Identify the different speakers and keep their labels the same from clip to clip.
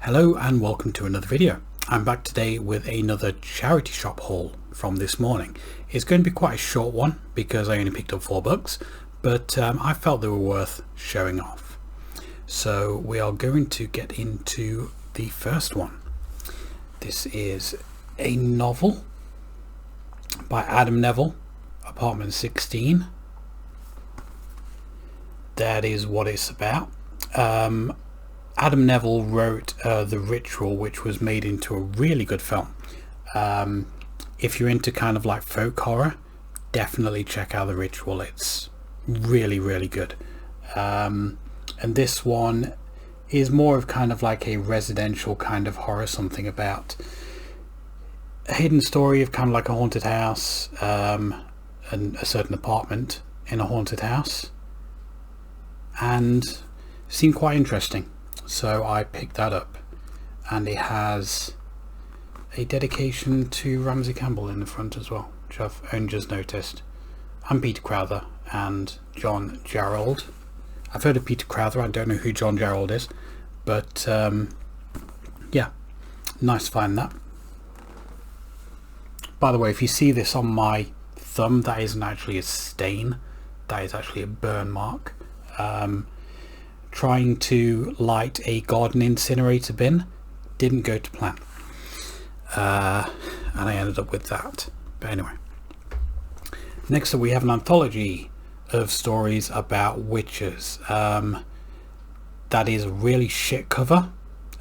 Speaker 1: Hello and welcome to another video. I'm back today with another charity shop haul from this morning. It's going to be quite a short one because I only picked up 4 books, but I felt they were worth showing off. So we are going to get into the first one. This is a novel by Adam Neville, Apartment 16. That is what it's about. Adam Neville wrote The Ritual, which was made into a really good film. If you're into kind of like folk horror, definitely check out The Ritual. It's really, really good. And this one is more of kind of like a residential kind of horror, something about a hidden story of kind of like a haunted house, and a certain apartment in a haunted house, and seemed quite interesting. So I picked that up, and it has a dedication to Ramsey Campbell in the front as well, which I've only just noticed, and Peter Crowther and John Jarrold. I've heard of Peter Crowther, I don't know who John Jarrold is, but yeah, nice to find that. By the way, if you see this on my thumb, that isn't actually a stain, that is actually a burn mark. Trying to light a garden incinerator bin didn't go to plan, and I ended up with that. But anyway, next up we have an anthology of stories about witches. That is a really shit cover,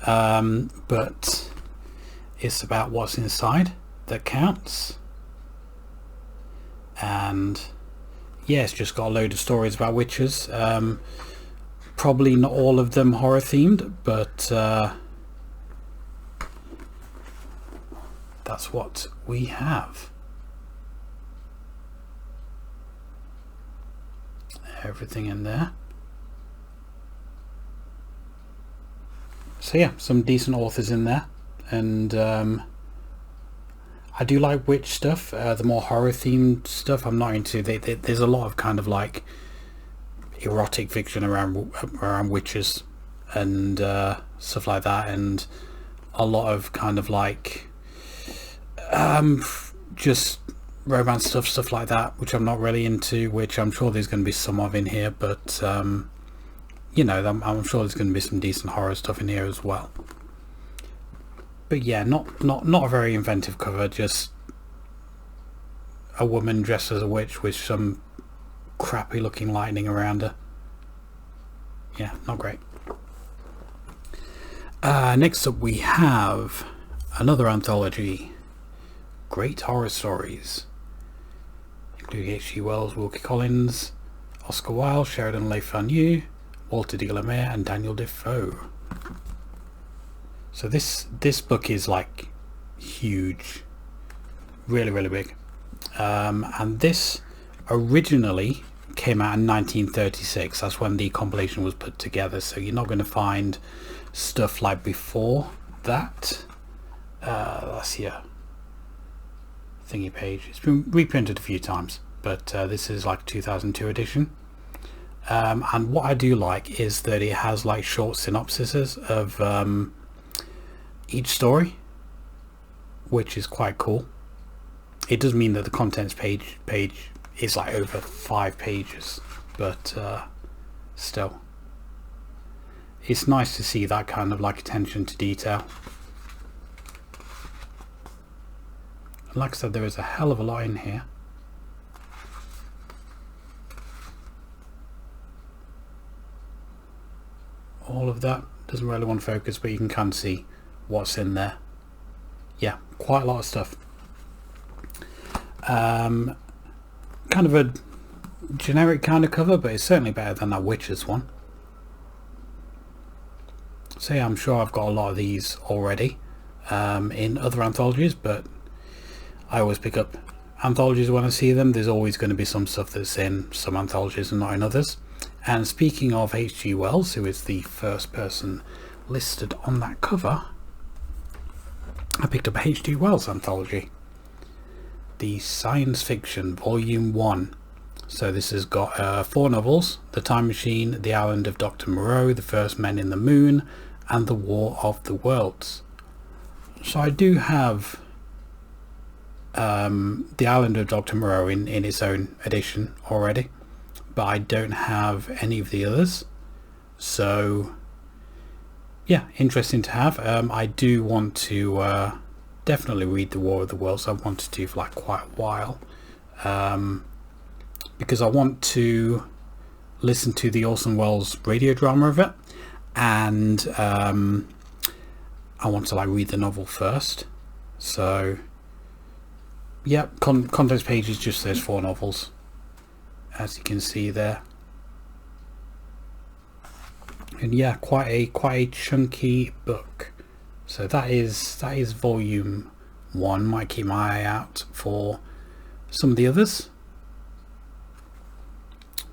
Speaker 1: but it's about what's inside that counts. And yeah, it's just got a load of stories about witches. Probably not all of them horror themed, but that's what we have. Everything in there. So yeah, some decent authors in there, and I do like witch stuff. The more horror themed stuff I'm not into. There's a lot of kind of like erotic fiction around witches and stuff like that, and a lot of kind of like just romance stuff like that, which I'm not really into, which I'm sure there's going to be some of in here, but you know, I'm sure there's going to be some decent horror stuff in here as well. But yeah, not a very inventive cover, just a woman dressed as a witch with some crappy looking lightning around her. Yeah, not great. Next up we have another anthology, Great Horror Stories, including H.G. Wells, Wilkie Collins, Oscar Wilde, Sheridan Le Fanu, Walter de la Mare and Daniel Defoe. So this book is like huge, really big, and this originally came out in 1936. That's when the compilation was put together, so you're not going to find stuff like before that. That's your thingy page. It's been reprinted a few times, but this is like 2002 edition. And what I do like is that it has like short synopsises of each story, which is quite cool. It does mean that the contents page is like over 5 pages, but still, it's nice to see that kind of like attention to detail. And like I said, there is a hell of a lot in here. All of that doesn't really want to focus, but you can kind of see what's in there. Yeah, quite a lot of stuff. Kind of a generic kind of cover, but it's certainly better than that Witches one. So yeah, I'm sure I've got a lot of these already in other anthologies, but I always pick up anthologies when I see them. There's always going to be some stuff that's in some anthologies and not in others. And speaking of H.G. Wells, who is the first person listed on that cover, I picked up a H.G. Wells anthology, the Science Fiction Volume 1. So this has got 4 novels: The Time Machine, The Island of Dr. Moreau, The First Men in the Moon, and the War of the Worlds. So I do have the Island of Dr. Moreau in its own edition already, but I don't have any of the others. So yeah, interesting to have. I do want to definitely read the War of the Worlds. I've wanted to for like quite a while, because I want to listen to the Orson Welles radio drama of it, and I want to like read the novel first. So yeah, contents page is just those 4 novels, as you can see there. And yeah, quite a chunky book. So that is volume 1. Might keep my eye out for some of the others.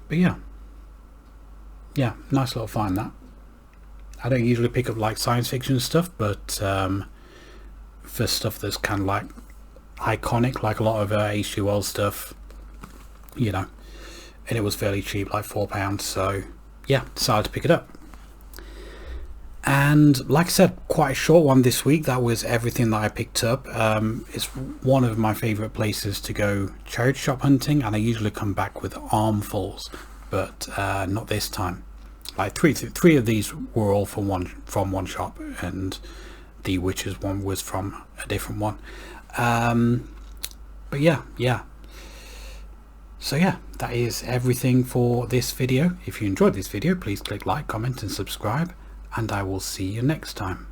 Speaker 1: But yeah, nice little find that. I don't usually pick up like science fiction stuff, but for stuff that's kind of like iconic, like a lot of H.G. Wells stuff, you know, and it was fairly cheap, like £4. So yeah, decided to pick it up. And like I said, quite a short one this week. That was everything that I picked up. It's one of my favorite places to go charity shop hunting, and I usually come back with armfuls, but not this time. Like three of these were all from one shop, and the Witches one was from a different one. But yeah. So yeah, that is everything for this video. If you enjoyed this video, please click like, comment and subscribe, and I will see you next time.